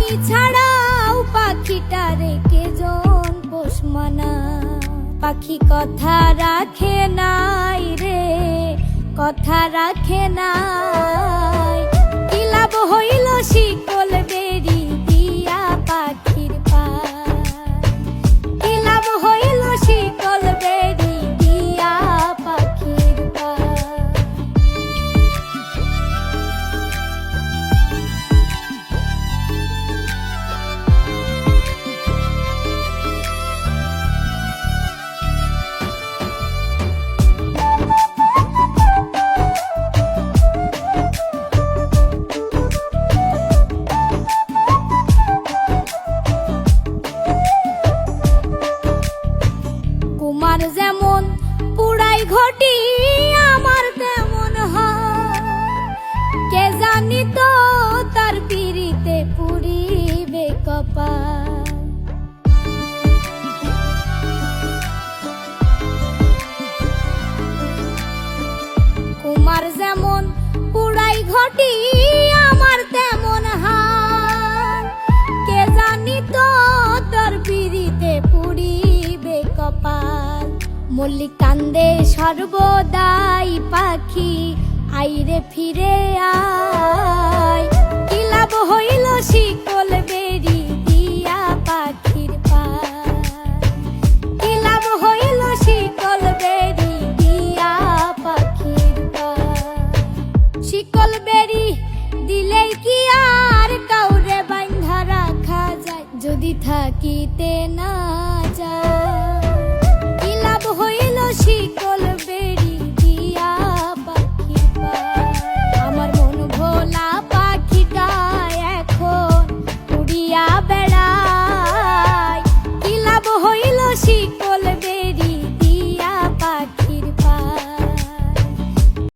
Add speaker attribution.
Speaker 1: আমি ছাড়াও পাখিটারে কেজন পোষ মানা। পাখি কথা রাখে নাই রে, কথা রাখে নাই। কি লাভ হইল শিকল বেরি দিয়া পাখির পায়, কি লাভ হইল শিকল বেরি দিয়া পাখির পায়। কুমার যেমন পুরাই ঘটি আমার তেমন হয়, কে জানি তো তার পিড়িতে পুরিবে কপাল। কুমার যেমন পুরাই ঘটি আমার তেমন হয়, কে জানি তো তার পিড়িতে পুরিবে কপাল। মল্লিক কান্দে সর্বদাই পাখি আইরে ফিরে আয়। কি লাভ হইল শিকল বেরি দিয়া পাখির পায়, কি লাভ হইল শিকল বেরি দিয়া পাখির পায়। শিকল বেরি দিলেই কি আর কাউরে বাঁধা রাখা যায়, যদি থাকিতে না